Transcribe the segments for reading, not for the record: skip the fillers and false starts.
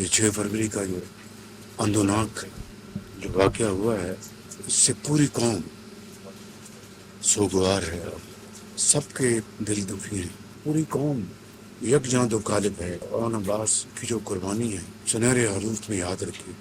یہ 6 फरवरी का जो अंदोनाक जो वाक़या हुआ है, इससे पूरी कौम सोगवार है, सबके दिल दुखी हैं। पूरी कौम यकजां दो कालिब है। और अब्बास की जो कुर्बानी है सुनहरे हरूफ में याद रखी।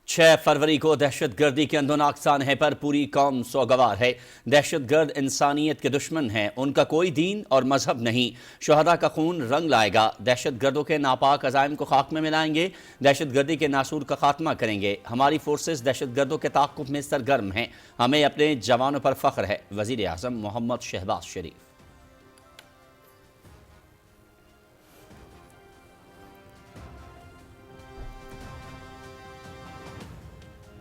6 फरवरी को दहशत गर्दी के अंदोनाक सानहे पर पूरी कौम सोगवार है। दहशत गर्द इंसानियत के दुश्मन हैं, उनका कोई दीन और मजहब नहीं। शहदा का खून रंग लाएगा। दहशत गर्दों के नापाक अज़ाइम को खाक में मिलाएंगे, दहशत गर्दी के नासूर का खात्मा करेंगे। हमारी फोर्सेस दहशत गर्दों के ताक़ुब में सरगर्म हैं। हमें अपने जवानों पर फ़ख्र है। वज़ीर आज़म मोहम्मद शहबाज शरीफ।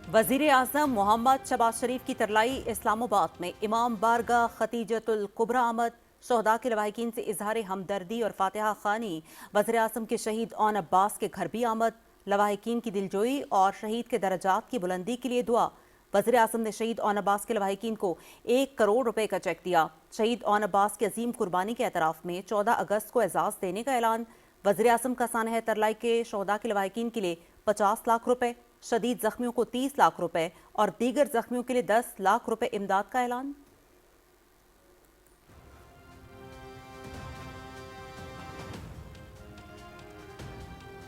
वज़ीर आज़म मोहम्मद शहबाज शरीफ की तरलाई इस्लामाबाद में इमाम बारगाह खतीजतुल कुबरा आमद शहदा के लवाहिकीन से इजहार हमदर्दी और फातिहा खानी। वज़ीर आज़म के शहीद ऑन अब्बास के घर भी आमद, लवाहिकीन की दिलजोई और शहीद के दर्जात की बुलंदी के लिए दुआ। वज़ीर आज़म ने शहीद ऑन अब्बास के लवाहिकीन को 1 करोड़ रुपए का चेक दिया। शहीद ऑन अब्बास की अजीम कुर्बानी के एतराफ़ में 14 अगस्त को एजाज़ देने का ऐलान। वज़ीर आज़म का सानह तरलाई के शहदा के लवाहिकीन के लिए 50 लाख रुपए, शदीद जख्मियों को 30 लाख रुपए और दीगर जख्मियों के लिए 10 लाख रुपए इमदाद का ऐलान।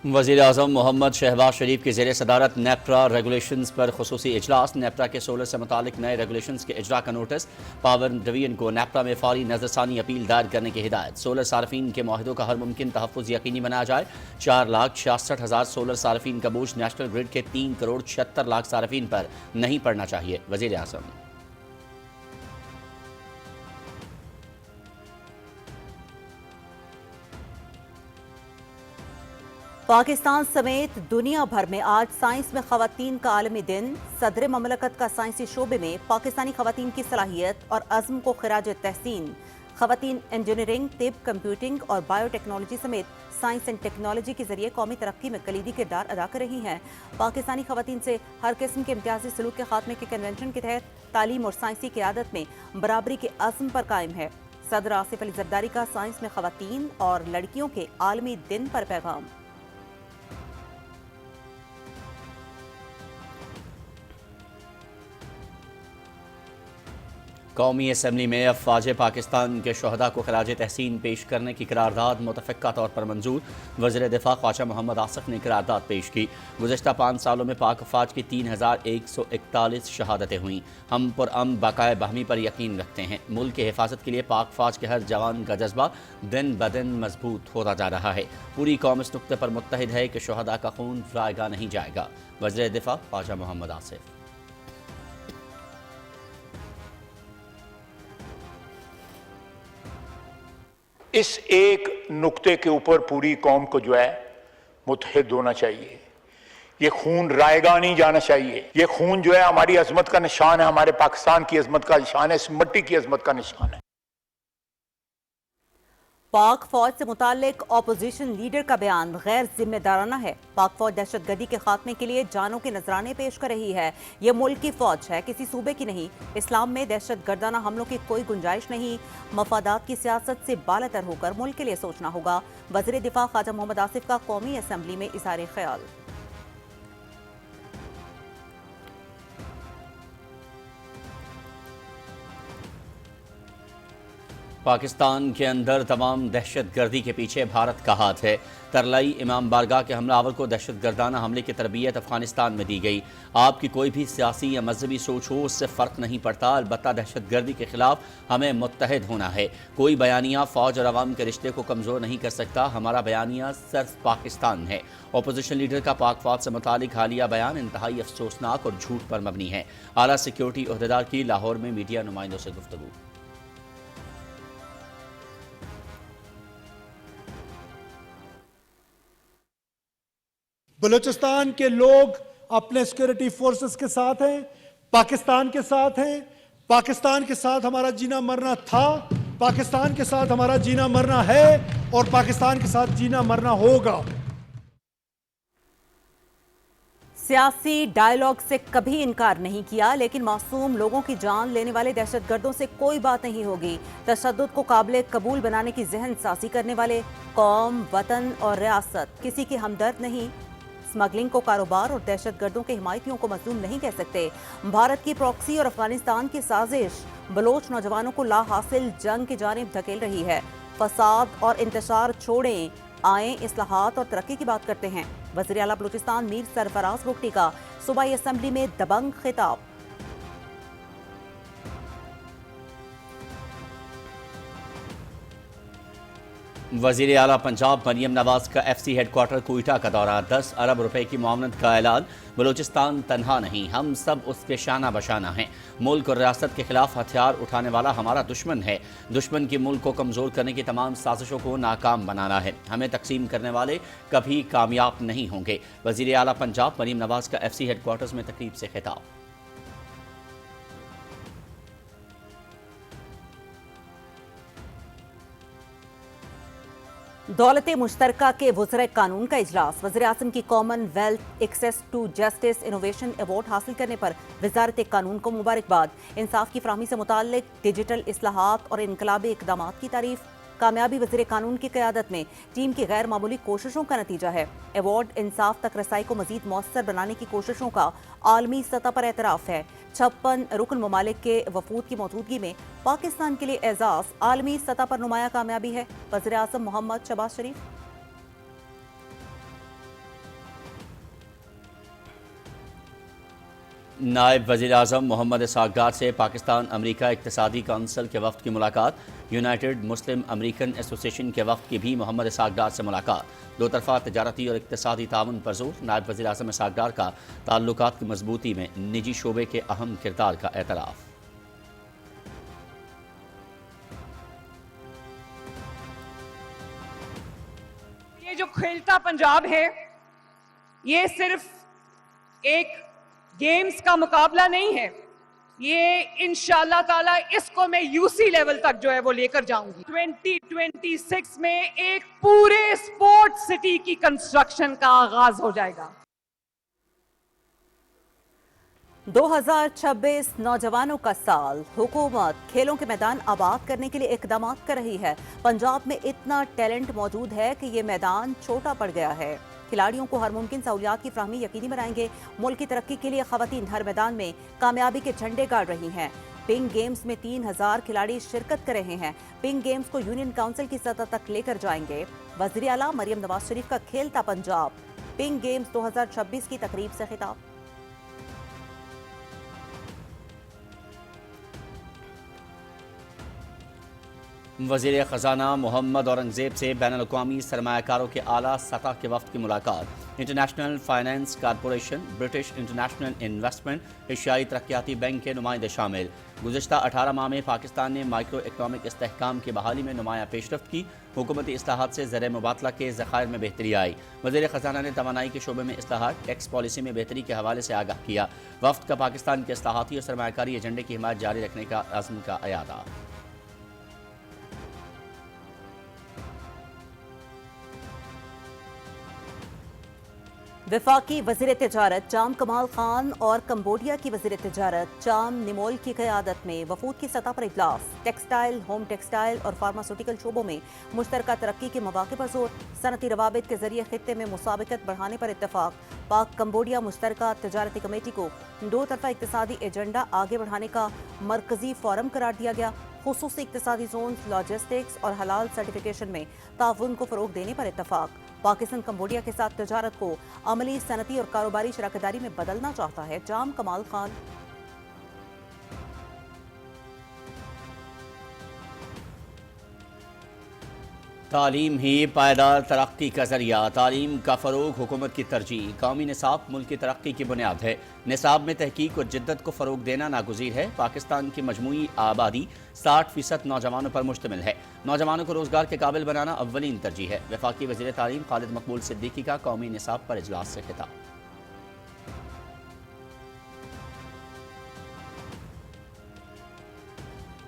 वज़ीर आज़म मोहम्मद शहबाज शरीफ की ज़ेर सदारत नेप्रा रेगुलेशंस पर खुसूसी इजलास। नेप्रा के सोलर से मुतालिक नए रेगुलेशंस के इजरा का नोटिस। पावर डिवीजन को नेप्रा में फौरी नज़रसानी अपील दायर करने की हिदायत। सोलर सार्फिन के मुआहिदों का हर मुमकिन तहफ़्फ़ुज़ यकीनी बनाया जाए। 4,66,000 सोलर सार्फिन का बोझ नेशनल ग्रिड के 3 करोड़ 76 लाख सार्फिन पर नहीं पड़ना चाहिए। वज़ीर आज़म। पाकिस्तान समेत दुनिया भर में आज साइंस में ख़वातीन का आलमी दिन। सदर ममलकत का साइंसी शोबे में पाकिस्तानी ख़वातीन की सलाहियत और अज़्म को खिराज तहसीन। ख़वातीन इंजीनियरिंग, तिब, कंप्यूटिंग और बायोटेक्नोलॉजी समेत साइंस एंड टेक्नोलॉजी के जरिए कौमी तरक्की में कलीदी किरदार अदा कर रही हैं। पाकिस्तानी ख़वातीन से हर किस्म के इम्तियाजी सलूक के खात्मे के कन्वेंशन के तहत तालीम और साइंसी क़यादत में बराबरी के अज़्म पर कायम है। सदर आसिफ अली ज़रदारी का साइंस में ख़वातीन और लड़कियों के आलमी दिन पर पैगाम। कौमी असम्बली में अफवाज पाकिस्तान के शहदा को खराज तहसीन पेश करने की करारदाद मुतफ़क्का तौर पर मंजूर। वज़ीर दिफ़ा ख्वाजा मोहम्मद आसिफ ने करारदाद पेश की। गुज़श्ता 5 सालों में पाक अफवाज की 3,141 शहादतें हुईं। हम पुरअमन बकाए बाहमी पर यकीन रखते हैं। मुल्क की हिफाजत के लिए पाक अफवाज के हर जवान का जज्बा दिन ब दिन मजबूत होता जा रहा है। पूरी कौम इस नुक्ते पर मुत्तहिद है कि शहदा का खून ज़ायगा नहीं जाएगा। वज़ीर दिफ़ा ख्वाजा मोहम्मद आसिफ। इस एक नुक्ते के ऊपर पूरी कौम को जो है मुत्तहिद होना चाहिए। ये खून रायगा नहीं जाना चाहिए। ये खून जो है हमारी अजमत का निशान है, हमारे पाकिस्तान की अजमत का निशान है, इस मिट्टी की अजमत का निशान है। पाक फौज से मुतालिक अपोजिशन लीडर का बयान गैर जिम्मेदाराना है। पाक फौज दहशतगर्दी के खात्मे के लिए जानों के नजराने पेश कर रही है। ये मुल्क की फौज है, किसी सूबे की नहीं। इस्लाम में दहशत गर्दाना हमलों की कोई गुंजाइश नहीं। मफादात की सियासत से बालातर होकर मुल्क के लिए सोचना होगा। वज़ीर दिफा ख्वाजा मोहम्मद आसिफ का कौमी असम्बली में इज़हार ख्याल। पाकिस्तान के अंदर तमाम दहशत गर्दी के पीछे भारत का हाथ है। तरलाई इमाम बारगाह के हमलावर को दहशत गर्दाना हमले की तरबियत अफगानिस्तान में दी गई। आपकी कोई भी सियासी या मजहबी सोच हो, उससे फ़र्क नहीं पड़ता। अलबत्ता दहशत गर्दी के खिलाफ हमें मुत्तहिद होना है। कोई बयानिया फ़ौज और अवाम के रिश्ते को कमज़ोर नहीं कर सकता। हमारा बयानिया सिर्फ पाकिस्तान है। अपोजिशन लीडर का पाक फौज से मुतालिक हालिया बयान इंतहाई अफसोसनाक और झूठ पर मबनी है। आला सिक्योरिटी ओहदेदार की लाहौर में मीडिया नुमाइंदों से गुफ्तगू। बलूचिस्तान के लोग अपने सिक्योरिटी फोर्सेस के साथ हैं, पाकिस्तान के साथ हैं। पाकिस्तान के साथ हमारा जीना मरना था, पाकिस्तान के साथ हमारा जीना मरना है और पाकिस्तान के साथ जीना मरना होगा। सियासी डायलॉग से कभी इनकार नहीं किया, लेकिन मासूम लोगों की जान लेने वाले दहशतगर्दों से कोई बात नहीं होगी। तशद्दुद को काबिल कबूल बनाने की जहन साजी करने वाले कौम, वतन और रियासत किसी के हमदर्द नहीं। स्मगलिंग को कारोबार और दहशतगर्दों के हिमायतियों को मजलूम नहीं कह सकते। भारत की प्रॉक्सी और अफगानिस्तान की साजिश बलोच नौजवानों को ला हासिल जंग की जानिब धकेल रही है। फसाद और इंतशार छोड़ें, आएं इस्लाहात और तरक्की की बात करते हैं। वज़ीर आला बलूचिस्तान मीर सरफराज बुगटी का सूबाई असेंबली में दबंग खिताब। वज़ीर आला पंजाब मरियम नवाज का FC हेडक्वार्टर कोयटा का दौरा। 10 अरब रुपए की मुआवनत का ऐलान। बलूचिस्तान तन्हा नहीं, हम सब उसके शाना बशाना हैं। मुल्क और रियासत के खिलाफ हथियार उठाने वाला हमारा दुश्मन है। दुश्मन की मुल्क को कमज़ोर करने की तमाम साजिशों को नाकाम बनाना है। हमें तकसीम करने वाले कभी कामयाब नहीं होंगे। वज़ीर आला पंजाब मरियम नवाज का FC हेडक्वार्टर्स में तकरीब से खिताब। दौलत मुश्तरका के वज़ीर कानून का इजलास। वज़ीर आज़म की commonwealth access to justice innovation award हासिल करने पर वज़ारत कानून को मुबारकबाद। इंसाफ की फराहमी से मुताल्लिक डिजिटल इस्लाहात और इनकलाबी इक़दामात की तारीफ। कामयाबी वज़ीर कानून की क़यादत में टीम की गैर मामूली कोशिशों का नतीजा है। अवार्ड इंसाफ तक रसाई को मज़ीद मौसर बनाने की कोशिशों का आलमी सतह पर एतराफ़ है। 56 रुकन ममालिक के वफूद की मौजूदगी में पाकिस्तान के लिए एजाज़ आलमी सतह पर नुमाया कामयाबी है। वज़ीर आज़म मोहम्मद शहबाज शरीफ। नायब वज़ीर आज़म मोहम्मद इसहाक़ डार से पाकिस्तान अमरीका इक़्तिसादी काउंसिल के वफ़द की मुलाकात। यूनाइटेड मुस्लिम अमरीकन एसोसिएशन के वफ़द की भी मोहम्मद इसहाक़ डार से मुलाकात। दो तरफ़ा तजारती और इक़्तिसादी ताउन पर जोर। नायब वज़ीर आज़म इसहाक़ डार का ताल्लुकात की मजबूती में निजी शोबे के अहम किरदार का एतराफ़। ये जो खेलता पंजाब है, ये सिर्फ एक गेम्स का मुकाबला नहीं है, ये इंशाल्लाह ताला इसको मैं यूसी लेवल तक जो है वो लेकर जाऊंगी। 2026 में एक पूरे स्पोर्ट्स सिटी की कंस्ट्रक्शन का आगाज हो जाएगा। 2026 नौजवानों का साल। हुकूमत खेलों के मैदान आबाद करने के लिए इकदाम कर रही है। पंजाब में इतना टैलेंट मौजूद है कि ये मैदान छोटा पड़ गया है। खिलाड़ियों को हर मुमकिन सहूलियात की फराहमी यकीनी बनाएंगे। मुल्क की तरक्की के लिए खवातीन हर मैदान में कामयाबी के झंडे गाड़ रही हैं। पिंक गेम्स में 3000 खिलाड़ी शिरकत कर रहे हैं। पिंक गेम्स को यूनियन काउंसिल की सतह तक लेकर जाएंगे। वज़ीर आला मरियम नवाज शरीफ का खेलता पंजाब पिंक गेम्स 2026 की तकरीब से खिताब। वज़ीर ख़ज़ाना मोहम्मद औरंगज़ेब से बैनुल-अक़वामी सरमायाकारों के आला सतह के वफ़द की मुलाकात। International finance corporation, British international investment, एशियाई तरक्याती बैंक के नुमाइंदे शामिल। गुज़िश्ता 18 माह में पाकिस्तान ने माइक्रो इकनॉमिक इस्तेहकाम की बहाली में नुमाया पेशरफ्त की। हुकूमती इस्लाहात से ज़र मुबादला के ज़खायर में बेहतरी आई। वज़ीर ख़ज़ाना ने तवानाई के शोबे में इस्लाहात, टैक्स पॉलिसी में बेहतरी के हवाले से आगाह किया। वफ़द का पाकिस्तान के इस्लाहाती और सरमायाकारी एजेंडे की हिमायत जारी रखने का अज़्म का अयादा। वफाकी वज़ीर तिजारत जाम कमाल खान और कंबोडिया की वज़ीर तिजारत जाम निमोल की क़यादत में वफूद की सतह पर इजलास। टेक्सटाइल, होम टेक्सटाइल और फार्मास्यूटिकल शोबों में मुश्तरका तरक्की के मौक़े पर जोर। सनती रवाबित के जरिए खित्ते में मुसाबिकत बढ़ाने पर इत्तफाक। पाक कंबोडिया मुश्तरका तजारती कमेटी को दो तरफा इक़्तिसादी एजेंडा आगे बढ़ाने का मरकजी फोरम करार दिया गया। खुसूसी इक़्तिसादी जोन, लॉजिस्टिक्स और हलाल सर्टिफिकेशन में ताउन को फ़रोग़ देने पर इत्तफाक। पाकिस्तान कंबोडिया के साथ तजारत को अमली, सनती और कारोबारी शराकतदारी में बदलना चाहता है। जाम कमाल खान। तालीम ही पायदार तरक्की का जरिया। तालीम का फ़रोग़ हुकूमत की तरजीह। कौमी निसाब मुल्क की तरक्की की बुनियाद है। निसाब में तहकीक और जिद्दत को फ़रोग़ देना नागुज़ीर है। पाकिस्तान की मजमूई आबादी 60% नौजवानों पर मुश्तमिल है। नौजवानों को रोज़गार के काबिल बनाना अव्वलीन तरजीह है। वफाकी वज़ीर तालीम खालिद मकबूल सिद्दीकी का कौमी निसाब पर इजलास से खिताब।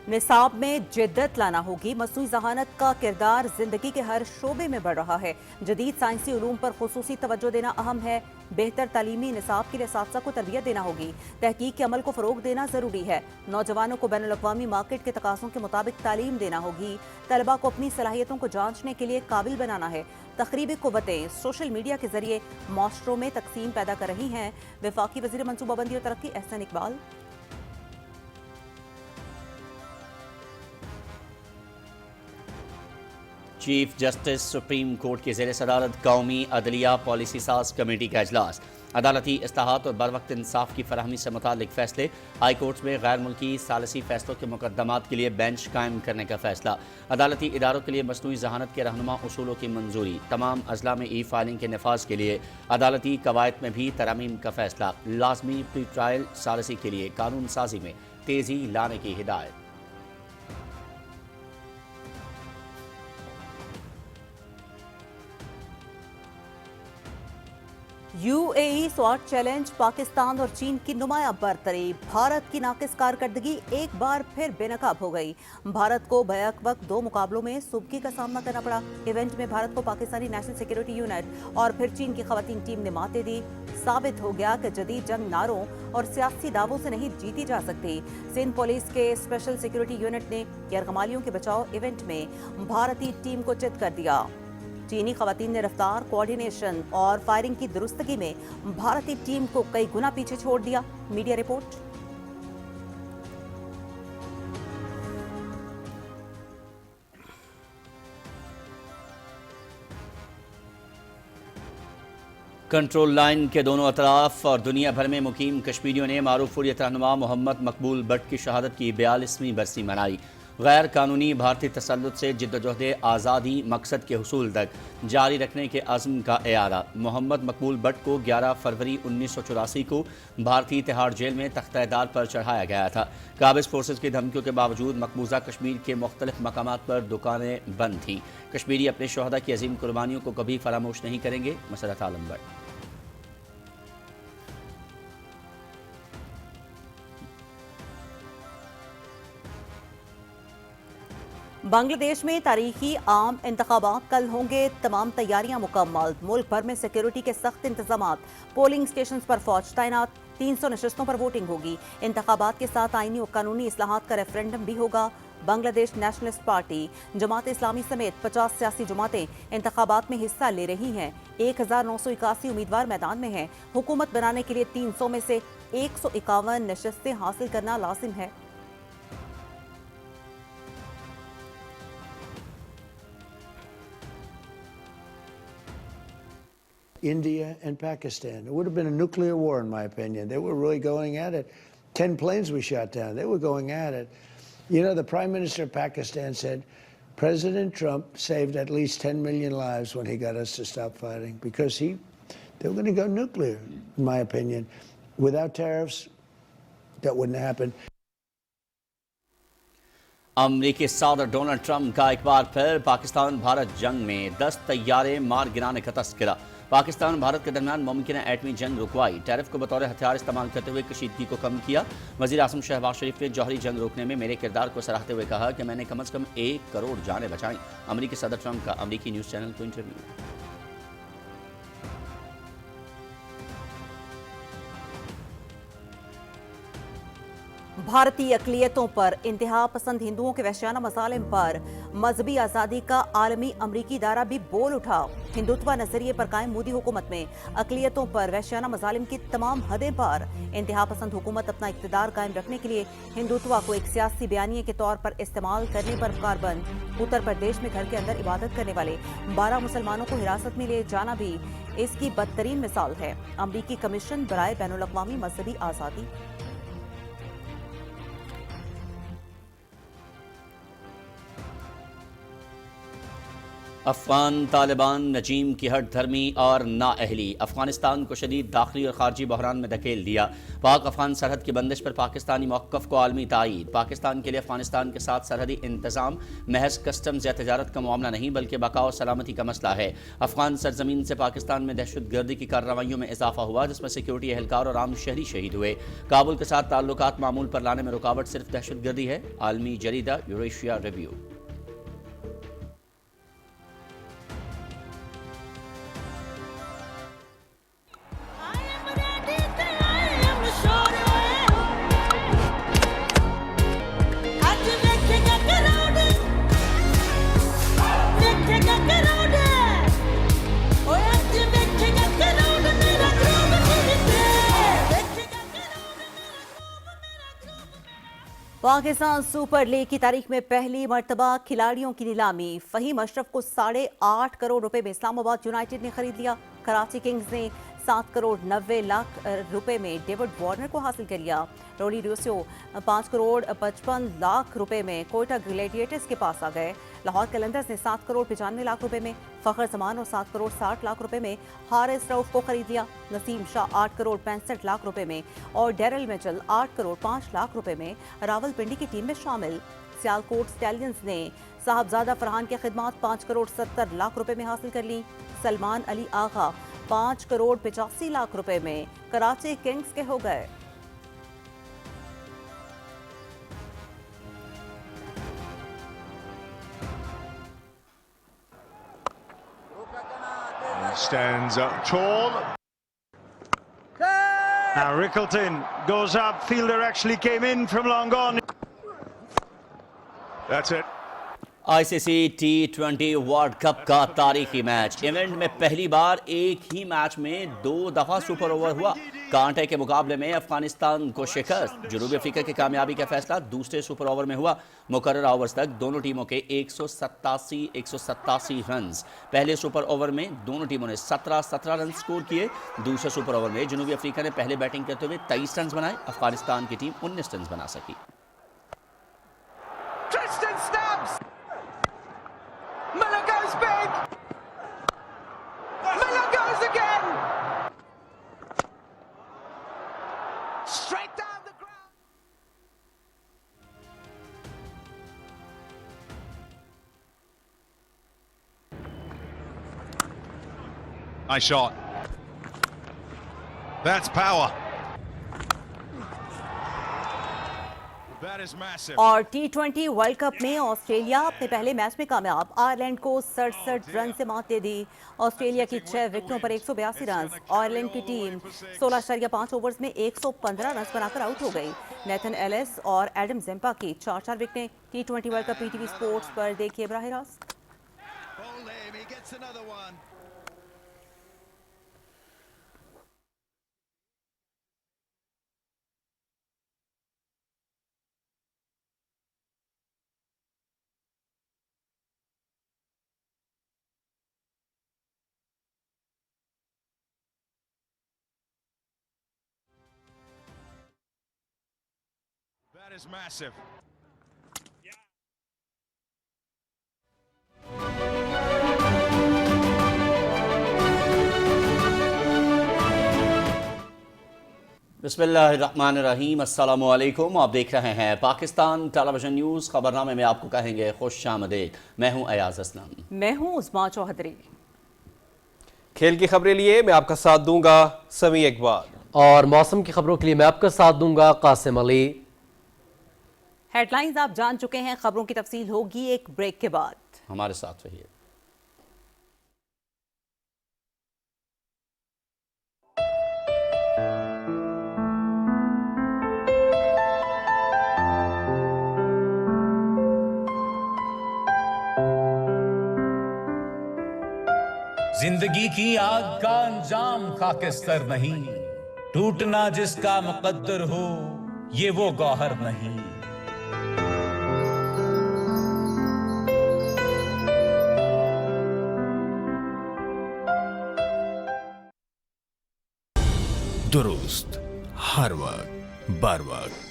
निसाब में जिद्दत लाना होगी। मसनूई ज़हानत का किरदार जिंदगी के हर शोबे में बढ़ रहा है। जदीद साइंसी उलूम पर खुसूसी तवज्जो देना अहम है। बेहतर तालीमी निसाब के लिए असातिज़ा को तरबियत देना होगी। तहकीक के अमल को फ़रोग देना ज़रूरी है। नौजवानों को बैनुल अक़वामी मार्केट के तकाज़ों के मुताबिक तालीम देना होगी। तलबा को अपनी सलाहियतों को जांचने के लिए काबिल बनाना है। तखरीबी क़ुव्वतें सोशल मीडिया के जरिए माशरों में तकसीम पैदा कर रही हैं। वफाकी वज़ीर मनसूबाबंदी और तरक्की Ahsan Iqbal. Chief justice supreme court की ज़ेर सदारत कौमी अदलिया पॉलिसी साज कमेटी का इजलास। अदालती इस्लाहात और बरवक्त इंसाफ की फराहमी से मुतालिक फैसले। हाई कोर्ट में गैर मुल्की सालसी फैसलों के मुकदमात के लिए बेंच कायम करने का फैसला। अदालती इदारों के लिए मसनूई ज़हानत के रहनुमा उसूलों की मंजूरी। तमाम अजला में ई फाइलिंग के नफाज के लिए अदालती कवायद में भी तरामीम का फैसला। लाजमी प्री ट्रायल सालसी के लिए कानून साजी में तेज़ी लाने की हिदायत। यूएई स्वाट चैलेंज, पाकिस्तान और चीन की नुमायां बरतरी। भारत की नाकिस कारकर्दगी एक बार फिर बेनकाब हो गई। भारत को बैक वक्त 2 मुकाबलों में सुबकी का सामना करना पड़ा। इवेंट में भारत को पाकिस्तानी नेशनल सिक्योरिटी यूनिट और फिर चीन की खवातीन टीम ने मातें दी। साबित हो गया कि जदीद जंग नारों और सियासी दावों से नहीं जीती जा सकती। सिंध पुलिस के स्पेशल सिक्योरिटी यूनिट ने यरगमालियों के बचाव इवेंट में भारतीय टीम को चित कर दिया। चीनी खवातीन ने रफ्तार, कोऑर्डिनेशन और फायरिंग की दुरुस्तगी में भारतीय टीम को कई गुना पीछे छोड़ दिया। Media report. कंट्रोल लाइन के दोनों अतराफ और दुनिया भर में मुकीम कश्मीरियों ने मारूफ हुर्रियत रहनुमा मोहम्मद मकबूल बट की शहादत की 42वीं बरसी मनाई। गैर कानूनी भारतीय तसल्लुत से जिद्दोजहद आज़ादी मकसद के हुसूल तक जारी रखने के अज़्म का एआरा। मोहम्मद मकबूल बट को 11 फरवरी 1984 को भारतीय तिहाड़ जेल में तख्त-ए-दार पर चढ़ाया गया था। काबिज़ फोर्सेज की धमकियों के बावजूद मकबूजा कश्मीर के मुख्तलिफ मकामात पर दुकानें बंद थीं। कश्मीरी अपने शोहदा की अजीम कुर्बानियों को कभी फरामोश नहीं करेंगे। मसरत आलम बट। बांग्लादेश में तारीखी आम इंतखाबात कल होंगे। तमाम तैयारियां मुकम्मल। मुल्क भर में सिक्योरिटी के सख्त इंतजामात। पोलिंग स्टेशन पर फौज तैनात। 300 नशस्तों पर वोटिंग होगी। इंतखाबात के साथ आईनी और कानूनी इस्लाहात का रेफरेंडम भी होगा। बांग्लादेश नेशनलिस्ट पार्टी, जमात इस्लामी समेत 50 सियासी जमातें इंतखाबात में हिस्सा ले रही हैं। 1981 उम्मीदवार मैदान में हैं। हुकूमत बनाने के लिए 300 में से 151 नशस्तें हासिल करना लाजिम है। India and Pakistan. It would have been a nuclear war, in my opinion. They were really going at it. 10 planes we shot down. They were going at it. You know, the Prime Minister of Pakistan said President Trump saved at least 10 million lives when he got us to stop fighting because they were going to go nuclear, in my opinion. Without tariffs, that wouldn't happen. अमरीकी सदर Donald Trump का एक बार फिर पाकिस्तान भारत जंग में 10 तैयारे मार गिराने का तस्करा। पाकिस्तान भारत के दरमियान मुमकिन एटमी जंग रुकवाई। टैरिफ को बतौर हथियार इस्तेमाल करते हुए कशीदगी को कम किया। वज़ीर आज़म शहबाज शरीफ ने जौहरी जंग रोकने में मेरे किरदार को सराहते हुए कहा कि मैंने कम से कम 1 करोड़ जानें बचाईं। अमरीकी सदर ट्रंप का अमरीकी न्यूज़ चैनल को इंटरव्यू। भारतीय अक़लियतों पर इंतहा पसंद हिंदुओं के वहशियाना मसालिम पर मजहबी आज़ादी का आलमी अमरीकी इदारा भी बोल उठा। हिंदुत्व नजरिए पर कायम मोदी हुकूमत में अक़लियतों पर वहशियाना मसालिम की तमाम हदें पार। इंतहा पसंद हुकूमत अपना इक़्तिदार कायम रखने के लिए हिंदुत्व को एक सियासी बयानिए के तौर पर इस्तेमाल करने पर कारबंद। उत्तर प्रदेश में घर के अंदर इबादत करने वाले 12 मुसलमानों को हिरासत में ले जाना भी इसकी बदतरीन मिसाल है। अमरीकी कमीशन बराए बैनुल अक़वामी मजहबी आज़ादी। افغان طالبان نجیم کی ہٹ دھرمی اور نااہلی افغانستان کو شدید داخلی اور خارجی بحران میں دھکیل دیا. پاک افغان سرحد کی بندش پر پاکستانی موقف کو عالمی تائید. پاکستان کے لیے افغانستان کے ساتھ سرحدی انتظام محض کسٹمز یا تجارت کا معاملہ نہیں بلکہ بقا اور سلامتی کا مسئلہ ہے. افغان سرزمین سے پاکستان میں دہشت گردی کی کارروائیوں میں اضافہ ہوا جس میں سیکیورٹی اہلکار اور عام شہری شہید ہوئے. کابل کے ساتھ تعلقات معمول پر لانے میں رکاوٹ صرف دہشت گردی ہے. عالمی جریدہ Eurasia Review. Pakistan Super League کی تاریخ میں پہلی مرتبہ کھلاڑیوں کی نیلامی. فہیم اشرف کو 8.5 کروڑ روپے میں اسلام آباد یونائیٹڈ نے خرید لیا. کراچی کنگز نے 7 کروڑ 90 لاکھ روپے میں ڈیوڈ وارنر کو حاصل کر لیا. رولی ڈیوسیو 5 کروڑ 55 لاکھ روپے میں کوئٹہ گلیڈیٹرز کے پاس آ گئے. لاہور قلندرز نے 7 کروڑ 95 لاکھ روپے میں فخر زمان اور 7 کروڑ 60 لاکھ روپے میں حارث رؤف کو خرید لیا. نسیم شاہ 8 کروڑ 65 لاکھ روپے میں اور ڈیرل میچل 8 کروڑ 5 لاکھ روپے میں راول پنڈی کی ٹیم میں شامل. سیالکوٹ سٹیلینز نے صاحبزادہ فرحان کی خدمات 5 کروڑ 70 لاکھ روپے میں حاصل کر لی. سلمان علی آغا 5 کروڑ 85 لاکھ روپے میں کراچی کنگز کے ہو گئے. Stands up tall. Now Rickleton goes up. Fielder actually came in from long gone. That's it. I C C T20 world cup کا تاریخی میچ. ایونٹ میں پہلی بار ایک ہی میچ میں 2 دفعہ سپر اوور ہوا. کانٹے کے مقابلے میں افغانستان کو شکست. جنوبی افریقہ کی کامیابی کا فیصلہ دوسرے سپر اوور میں ہوا. مقررہ اوورز تک دونوں ٹیموں کے 187 رنز. پہلے سپر اوور میں دونوں ٹیموں نے 17 رنز سکور کیے. دوسرے سپر اوور میں جنوبی افریقہ نے پہلے بیٹنگ کرتے ہوئے 23 رنز بنائے. افغانستان کی ٹیم 19 رنز بنا سکی. Miller goes big. Miller goes again. Straight down the ground. Nice shot. That's power. That is massive. اور T20 ورلڈ کپ میں آسٹریلیا اپنے پہلے میچ میں کامیاب. آئرلینڈ کو 67 رن سے مات دے دی. آسٹریلیا کی 6 وکٹوں پر 182 رنز. آئرلینڈ کی ٹیم 16.5 اوورز میں 115 رنز بنا کر آؤٹ ہو گئی. نیتھن ایلس اور ایڈم زمپا کی 4 وکٹیں. T20 world Cup PTV Sports پر دیکھیے براہ راست. That is massive. بسم اللہ الرحمن الرحیم. السلام علیکم. آپ دیکھ رہے ہیں پاکستان ٹیلی ویژن نیوز. خبرنامے میں آپ کو کہیں گے خوش آمدید. میں ہوں ایاز اسلم. میں ہوں عظما چوہدری. کھیل کی خبریں لیے میں آپ کا ساتھ دوں گا سمیع اقبال. اور موسم کی خبروں کے لیے میں آپ کا ساتھ دوں گا قاسم علی. ہیڈ لائنز آپ جان چکے ہیں. خبروں کی تفصیل ہوگی ایک بریک کے بعد. ہمارے ساتھ رہیے. زندگی کی آگ کا انجام خاکستر نہیں. ٹوٹنا جس کا مقدر ہو یہ وہ گوہر نہیں. درست ہر وقت بر وقت.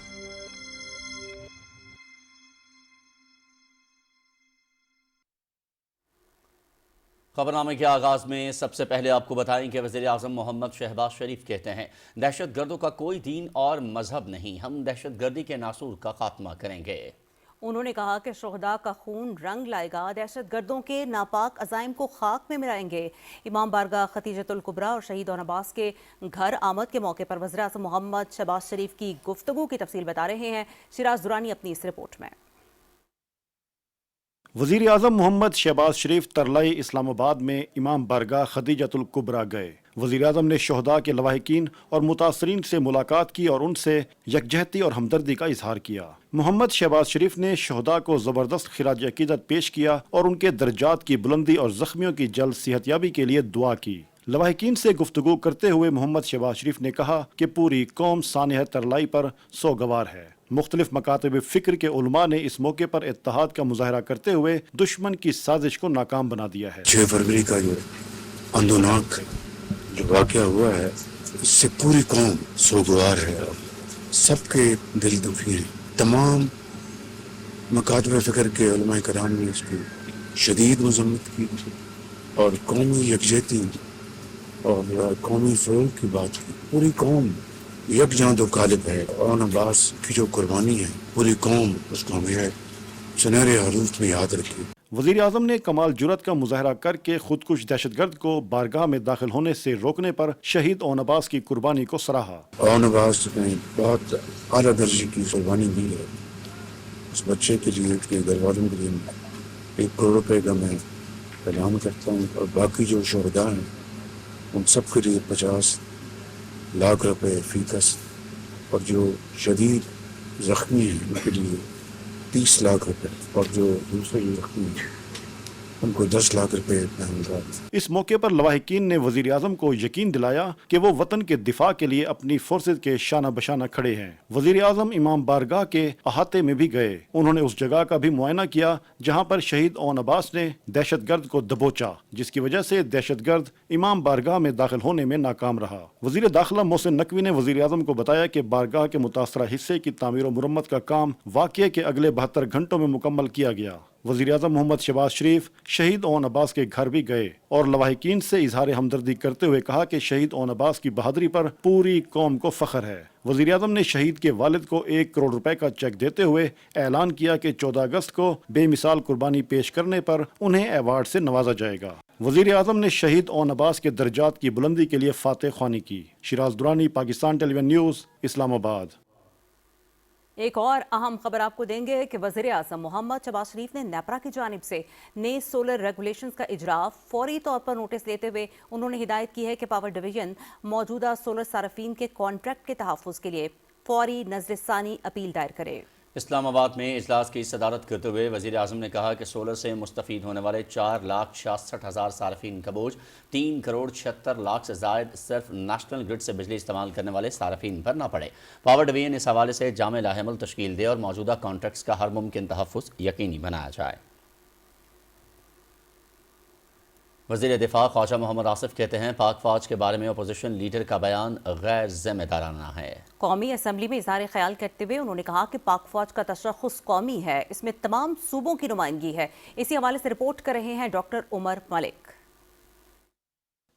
خبرنامے کے آغاز میں سب سے پہلے آپ کو بتائیں کہ وزیر اعظم محمد شہباز شریف کہتے ہیں دہشت گردوں کا کوئی دین اور مذہب نہیں، ہم دہشت گردی کے ناسور کا خاتمہ کریں گے۔ انہوں نے کہا کہ شہداء کا خون رنگ لائے گا، دہشت گردوں کے ناپاک عزائم کو خاک میں ملائیں گے۔ امام بارگاہ ختیجۃ الکبریٰ اور شہید اون عباس کے گھر آمد کے موقع پر وزیر اعظم محمد شہباز شریف کی گفتگو کی تفصیل بتا رہے ہیں شیراز درانی اپنی اس رپورٹ میں۔ وزیر اعظم محمد شہباز شریف ترلائی اسلام آباد میں امام بارگاہ ختیجۃ الکبریٰ گئے۔ وزیر اعظم نے شہداء کے لواحقین اور متاثرین سے ملاقات کی اور ان سے یکجہتی اور ہمدردی کا اظہار کیا۔ محمد شہباز شریف نے شہداء کو زبردست خراج عقیدت پیش کیا اور ان کے درجات کی بلندی اور زخمیوں کی جلد صحت یابی کے لیے دعا کی۔ لواحقین سے گفتگو کرتے ہوئے محمد شہباز شریف نے کہا کہ پوری قوم سانحہ ترلائی پر سوگوار ہے۔ مختلف مکاتب فکر کے علماء نے اس موقع پر اتحاد کا مظاہرہ کرتے ہوئے دشمن کی سازش کو ناکام بنا دیا ہے۔ 6 فروری کا جو اندوناک جو واقعہ ہوا ہے اس سے پوری قوم سوگوار ہے، سب کے دل دکھی ہیں۔ تمام مکاتب فکر کے علماء کرام نے اس کی شدید مذمت کی اور قومی یکجہتی اور قومی فروغ کی بات کی۔ پوری قوم یکجاں دو غالب ہے، اون عباس کی جو قربانی ہے پوری قوم اس کو ہمیں سنہرے حروف میں یاد رکھے۔ وزیر اعظم نے کمال جرأت کا مظاہرہ کر کے خودکش دہشت گرد کو بارگاہ میں داخل ہونے سے روکنے پر شہید اون عباس کی قربانی کو سراہا۔ اون عباس نے بہت اعلیٰ درجے کی قربانی دی ہے، اس بچے کے لیے، اس کے گھر والوں کے لیے 1 کروڑ روپے کا میں اعلان کرتا ہوں، اور باقی جو شہداء ہیں ان سب کے لیے 50 لاکھ روپے فی کس، اور جو شدید زخمی ہیں ان کے لیے 30 لاکھ روپے، اور جو دوسرے زخمی ہیں ان کو 10 لاکھ روپے ہوں گا۔ اس موقع پر لواحقین نے وزیر اعظم کو یقین دلایا کہ وہ وطن کے دفاع کے لیے اپنی فورسز کے شانہ بشانہ کھڑے ہیں۔ وزیر اعظم امام بارگاہ کے احاطے میں بھی گئے، انہوں نے اس جگہ کا بھی معائنہ کیا جہاں پر شہید اون عباس نے دہشت گرد کو دبوچا، جس کی وجہ سے دہشت گرد امام بارگاہ میں داخل ہونے میں ناکام رہا۔ وزیر داخلہ محسن نقوی نے وزیر اعظم کو بتایا کہ بارگاہ کے متاثرہ حصے کی تعمیر و مرمت کا کام واقعے کے اگلے 72 گھنٹوں میں مکمل کیا گیا۔ وزیر اعظم محمد شہباز شریف شہید اون عباس کے گھر بھی گئے اور لواحقین سے اظہار ہمدردی کرتے ہوئے کہا کہ شہید اون عباس کی بہادری پر پوری قوم کو فخر ہے۔ وزیر اعظم نے شہید کے والد کو 1 کروڑ روپے کا چیک دیتے ہوئے اعلان کیا کہ 14 اگست کو بے مثال قربانی پیش کرنے پر انہیں ایوارڈ سے نوازا جائے گا۔ وزیر اعظم نے شہید اون عباس کے درجات کی بلندی کے لیے فاتح خوانی کی۔ شیراز درانی، پاکستان ٹیلی ویژن نیوز، اسلام آباد۔ ایک اور اہم خبر آپ کو دیں گے کہ وزیر اعظم محمد شہباز شریف نے نیپرا کی جانب سے نئے سولر ریگولیشنز کا اجرا فوری طور پر نوٹس لیتے ہوئے انہوں نے ہدایت کی ہے کہ پاور ڈویژن موجودہ سولر صارفین کے کانٹریکٹ کے تحفظ کے لیے فوری نظر ثانی اپیل دائر کرے۔ اسلام آباد میں اجلاس کی صدارت کرتے ہوئے وزیر اعظم نے کہا کہ سولر سے مستفید ہونے والے 4,66,000 صارفین کا بوجھ 3 کروڑ 76 لاکھ سے زائد صرف نیشنل گرڈ سے بجلی استعمال کرنے والے صارفین پر نہ پڑے۔ پاور ڈویژن اس حوالے سے جامع لاحمل تشکیل دے اور موجودہ کانٹریکٹس کا ہر ممکن تحفظ یقینی بنایا جائے۔ وزیر دفاع خواجہ محمد آصف کہتے ہیں پاک فوج کے بارے میں اپوزیشن لیڈر کا بیان غیر ذمہ دارانہ ہے۔ قومی اسمبلی میں اظہار خیال کرتے ہوئے انہوں نے کہا کہ پاک فوج کا تشخص قومی ہے، اس میں تمام صوبوں کی نمائندگی ہے۔ اسی حوالے سے رپورٹ کر رہے ہیں ڈاکٹر عمر ملک۔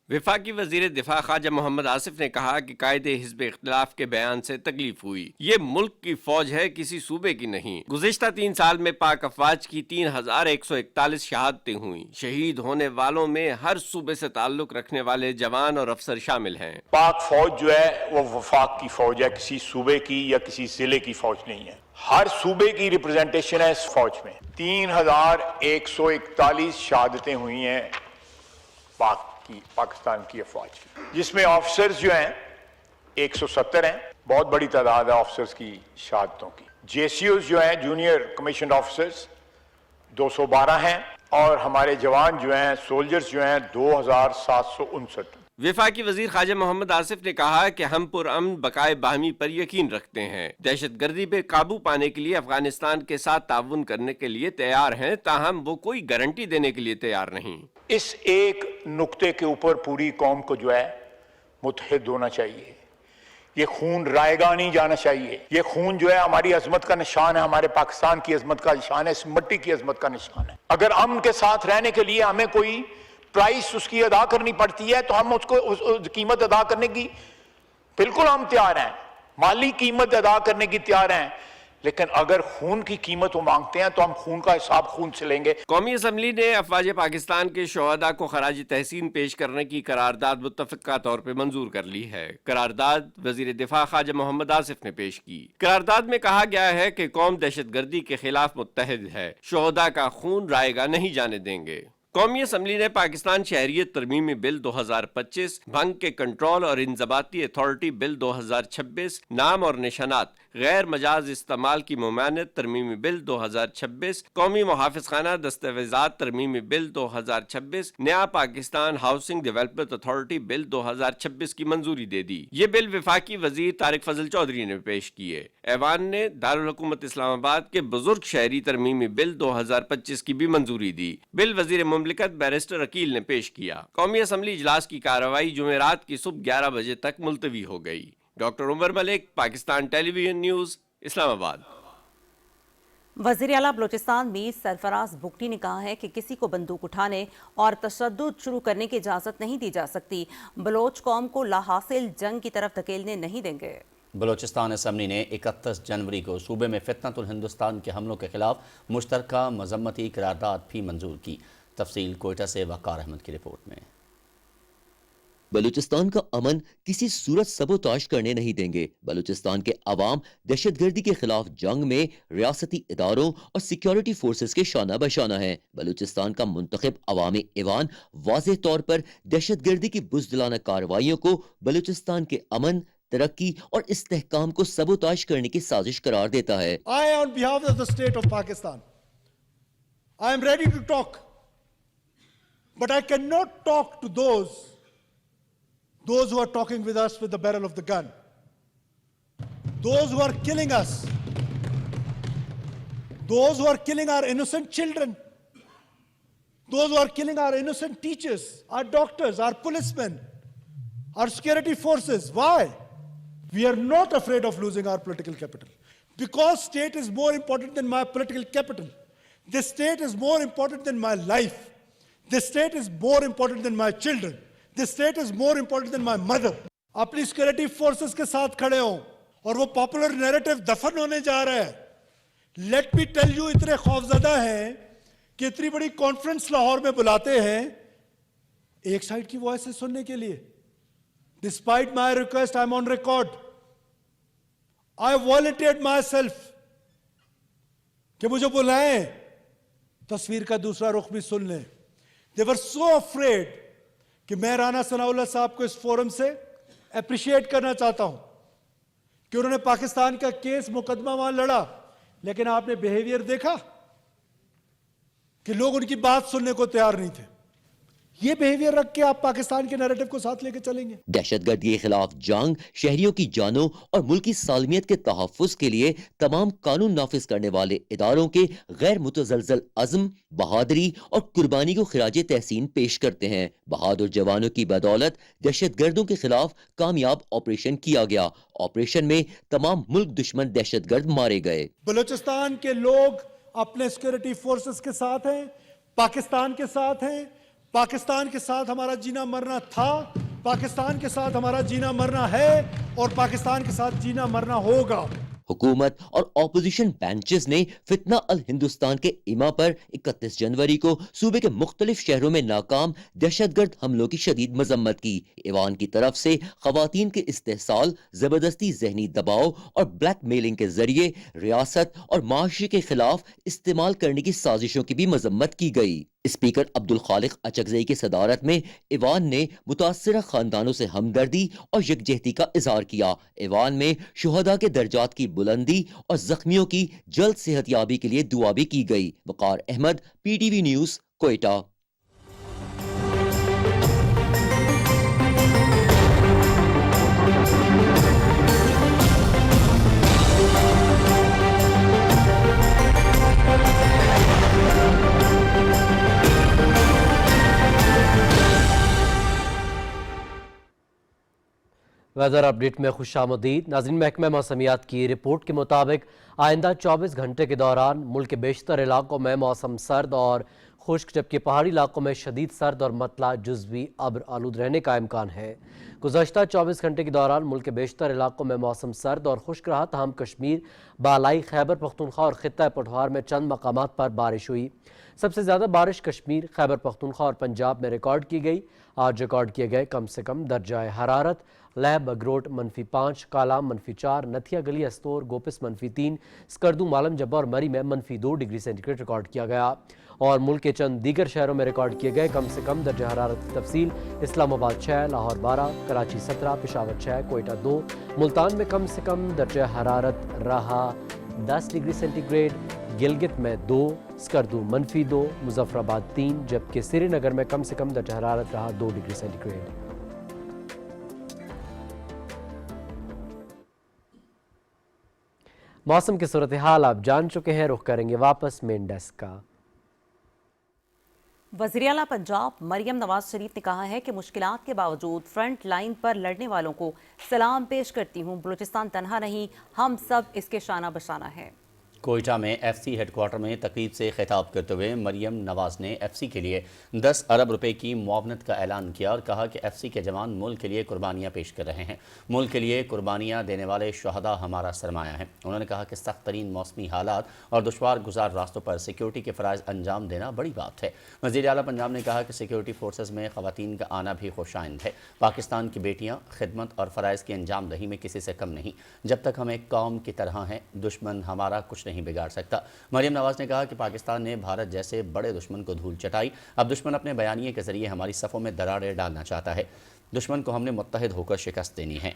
وفاقی وزیر دفاع خواجہ محمد آصف نے کہا کہ قائد حزب اختلاف کے بیان سے تکلیف ہوئی، یہ ملک کی فوج ہے، کسی صوبے کی نہیں۔ گزشتہ 3 سال میں پاک افواج کی 3141 شہادتیں ہوئیں۔ شہید ہونے والوں میں ہر صوبے سے تعلق رکھنے والے جوان اور افسر شامل ہیں۔ پاک فوج جو ہے وہ وفاق کی فوج ہے، کسی صوبے کی یا کسی ضلع کی فوج نہیں ہے، ہر صوبے کی ریپرزنٹیشن ہے اس فوج میں۔ 3141 شہادتیں ہوئی ہیں پاکستان کی افواج کی، جس میں آفیسرز جو ہیں 170 ہیں، بہت بڑی تعداد ہے آفیسرز کی شہادتوں کی۔ جے سی اوز جو ہیں جونیئر کمیشنڈ آفیسرز 212 ہیں، اور ہمارے جوان جو ہیں سولجرز جو ہیں 2759۔ وفاقی وزیر خواجہ محمد آصف نے کہا کہ ہم پرامن بقائے باہمی پر یقین رکھتے ہیں، دہشت گردی پہ قابو پانے کے لیے افغانستان کے ساتھ تعاون کرنے کے لیے تیار ہیں، تاہم وہ کوئی گارنٹی دینے کے لیے تیار نہیں۔ اس ایک نقطے کے اوپر پوری قوم کو جو ہے متحد ہونا چاہیے، یہ خون رائے گاہ نہیں جانا چاہیے، یہ خون جو ہے ہماری عظمت کا نشان ہے، ہمارے پاکستان کی عظمت کا نشان ہے، اس مٹی کی عظمت کا نشان ہے۔ اگر امن کے ساتھ رہنے کے لیے ہمیں کوئی प्राइस उसकी अदा करनी पड़ती है, तो हम उसको उस कीमत अदा करने की बिल्कुल हम तैयार हैं, माली कीमत अदा करने की तैयार हैं, लेकिन अगर खून की कीमत वो मांगते हैं तो हम खून का हिसाब खून से लेंगे। कौमी असम्बली ने अफवाज पाकिस्तान के शोहदा को खराज तहसीन पेश करने की करारदाद मुत्तफ़िक़ा तौर पर मंजूर कर ली है। करारदाद वज़ीर दिफा ख्वाजा मोहम्मद आसिफ ने पेश की। करारदाद में कहा गया है कि कौम दहशतगर्दी के खिलाफ मुत्तहिद है, शोहदा का खून रायगा नहीं जाने देंगे। कौमी असम्बली ने पाकिस्तान शहरियत तरमीमी बिल 2025, भंग के कंट्रोल और इंज़बाती अथॉरिटी बिल 2026, नाम और निशानात गैर मजाज इस्तेमाल की ममानत तरमीमी बिल 2026, कौमी मुहाफ़िज़खाना दस्तावेज़ात तरमीमी बिल 2026, नया Pakistan housing development authority bill 2026 की मंजूरी दे दी। ये बिल वफाकी वजीर तारिक फजल चौधरी ने पेश किए। ऐवान ने दारुल हुकूमत इस्लामाबाद के बुजुर्ग शहरी तरमीमी बिल 2025 की भी मंजूरी दी। बिल वजीर मुमलिकत बैरिस्टर अकील ने पेश किया। कौमी असम्बली इजलास की कार्रवाई जुमेरात की सुबह 11 बजे तक मुलतवी हो गई। Doctor Umar Malik, Pakistan television news, Islamabad. वज़ीर आला बलोचिस्तान मीर सरफराज बुगटी ने कहा है कि किसी को बंदूक उठाने और तशद्दुद शुरू करने की इजाज़त नहीं दी जा सकती। बलोच कौम को लाहासिल जंग की तरफ धकेलने नहीं देंगे। बलोचिस्तान असम्बली ने 31 जनवरी को सूबे में फितनतुल हिंदुस्तान के हमलों के खिलाफ मुश्तरका मजम्मती करारदाद भी मंजूर की। तफसील कोयटा से वकार अहमद की रिपोर्ट में। बलूचिस्तान का अमन किसी सूरत सबोताश करने नहीं देंगे। बलूचिस्तान के अवाम दहशतगर्दी के खिलाफ जंग में रियासती इदारों और सिक्योरिटी फोर्सेस के शाना बशाना है। बलूचिस्तान का मुंतखब अवामी ईवान वाज़ेह तौर पर दहशतगर्दी की बुज़दिलाना कार्रवाइयों को बलूचिस्तान के अमन, तरक्की और इस्तेहकाम को सबोताश करने की साजिश करार देता है। I, on behalf of the state of Pakistan, I am ready to talk, but I cannot talk to those who are talking with us with the barrel of the gun, those who are killing us, those who are killing our innocent children, those who are killing our innocent teachers, our doctors, our policemen, our security forces. Why? We are not afraid of losing our political capital, because state is more important than my political capital. This state is more important than my life. This state is more important than my children. This state is more important than my mother. अपनी security forces के साथ खड़े हो और वो popular narrative दफन होने जा रहा है। लेट मी टेल यू, इतने खौफजदा हैं कि इतनी बड़ी कॉन्फ्रेंस लाहौर में बुलाते हैं एक साइड की वॉइस सुनने के लिए। Despite my request, I'm on record. I volunteered myself कि मुझे बुलाएं, तस्वीर का दूसरा रुख भी सुन लें। They were so afraid कि मैं राना सनाउल्लाह साहब को इस फोरम से अप्रिशिएट करना चाहता हूं कि उन्होंने पाकिस्तान का केस मुकदमा वहां लड़ा, लेकिन आपने बिहेवियर देखा कि लोग उनकी बात सुनने को तैयार नहीं थे। ये बिहेवियर रख के आप पाकिस्तान के नैरेटिव को साथ लेके चलेंगे। दहशतगर्दी के खिलाफ जंग शहरियों की जानों और मुल्की सालमियत के तहफ़्फ़ुज़ के लिए तमाम कानून नाफिज करने वाले इदारों के गैर मुतज़लज़ल अज़्म, बहादुरी और कुर्बानी को खिराज तहसीन पेश करते हैं। बहादुर जवानों की बदौलत दहशतगर्दों के खिलाफ कामयाब ऑपरेशन किया गया। ऑपरेशन में तमाम मुल्क दुश्मन दहशतगर्द मारे गए। बलूचिस्तान के लोग अपने सिक्योरिटी फोर्सेस के साथ हैं, पाकिस्तान के साथ हैं। पाकिस्तान के साथ हमारा जीना मरना था, पाकिस्तान के साथ हमारा जीना मरना है और पाकिस्तान के साथ जीना मरना होगा। हुकूमत और ऑपोजिशन बेंचेस ने फितना अल हिंदुस्तान के इमा पर 31 जनवरी को सूबे के मुख्तलिफ शहरों में नाकाम दहशतगर्द हमलों की शदीद मजम्मत की। ईवान की तरफ से खवातीन के इस्तेहसाल, जबरदस्ती जहनी दबाव और ब्लैक मेलिंग के जरिए रियासत और माशरे के खिलाफ इस्तेमाल करने की साजिशों की भी मजम्मत की गई। स्पीकर अब्दुल खालिक अचकज़ई की सदारत में ईवान ने मुतासिरा खानदानों से हमदर्दी और यकजहती का इजहार किया। ईवान में शुहदा के दर्जात की बुलंदी और जख्मियों की जल्द सेहतयाबी के लिए दुआ भी की गई। Waqar Ahmed, PTV news, Quetta. Weather update में खुशामदीद। नाज़रीन, महकमा मौसमियात की रिपोर्ट के मुताबिक आइंदा 24 घंटे के दौरान मुल्क के बेशतर इलाकों में मौसम सर्द और خشک جبکہ پہاڑی علاقوں میں شدید سرد اور مطلع جزوی ابر آلود رہنے کا امکان ہے۔ گزشتہ 24 گھنٹے کے دوران ملک کے بیشتر علاقوں میں موسم سرد اور خشک رہا، تاہم کشمیر، بالائی خیبر پختونخوا اور خطہ پٹھوار میں چند مقامات پر بارش ہوئی۔ سب سے زیادہ بارش کشمیر، خیبر پختونخوا اور پنجاب میں ریکارڈ کی گئی۔ آج ریکارڈ کیے گئے کم سے کم درجہ حرارت: لیہ بگروٹ -5، کالام -4، نتھیا گلی استور گوپس -3، سکردو مالم جبہ اور مری میں -2 ڈگری سینٹی گریڈ ریکارڈ کیا گیا۔ اور ملک کے چند دیگر شہروں میں ریکارڈ کیے گئے کم سے کم درجہ حرارت کی تفصیل: اسلام آباد 6، لاہور 12، کراچی 17، پشاور 6، کوئٹہ 2، ملتان میں کم سے کم درجہ حرارت رہا 10 ڈگری سینٹی گریڈ، گلگت میں 2، سکردو -2، مظفر آباد 3، جبکہ سری نگر میں کم سے کم درجہ حرارت رہا 2 ڈگری سینٹی گریڈ۔ موسم کی صورتحال آپ جان چکے ہیں، رخ کریں گے واپس مین ڈیسک کا۔ وزیراعلیٰ پنجاب مریم نواز شریف نے کہا ہے کہ مشکلات کے باوجود فرنٹ لائن پر لڑنے والوں کو سلام پیش کرتی ہوں، بلوچستان تنہا نہیں، ہم سب اس کے شانہ بشانہ ہیں۔ کوئٹہ میں ایف سی ہیڈ کوارٹر میں تقریب سے خطاب کرتے ہوئے مریم نواز نے ایف سی کے لیے 10 ارب روپے کی معاونت کا اعلان کیا اور کہا کہ ایف سی کے جوان ملک کے لیے قربانیاں پیش کر رہے ہیں، ملک کے لیے قربانیاں دینے والے شہداء ہمارا سرمایہ ہیں۔ انہوں نے کہا کہ سخت ترین موسمی حالات اور دشوار گزار راستوں پر سیکیورٹی کے فرائض انجام دینا بڑی بات ہے۔ وزیر اعلیٰ پنجاب نے کہا کہ سیکیورٹی فورسز میں خواتین کا آنا بھی خوش آئند ہے۔ پاکستان کی بیٹیاں خدمت اور فرائض کی انجام دہی میں کسی سے کم نہیں، جب تک ہم ایک قوم کی طرح ہیں دشمن ہمارا کچھ نہیں بگاڑ سکتا۔ مریم نواز نے کہا کہ پاکستان نے بھارت جیسے بڑے دشمن کو دھول چٹائی، اب دشمن اپنے بیانیے کے ذریعے ہماری صفوں میں دراڑیں ڈالنا چاہتا ہے، دشمن کو ہم نے متحد ہو کر شکست دینی ہے۔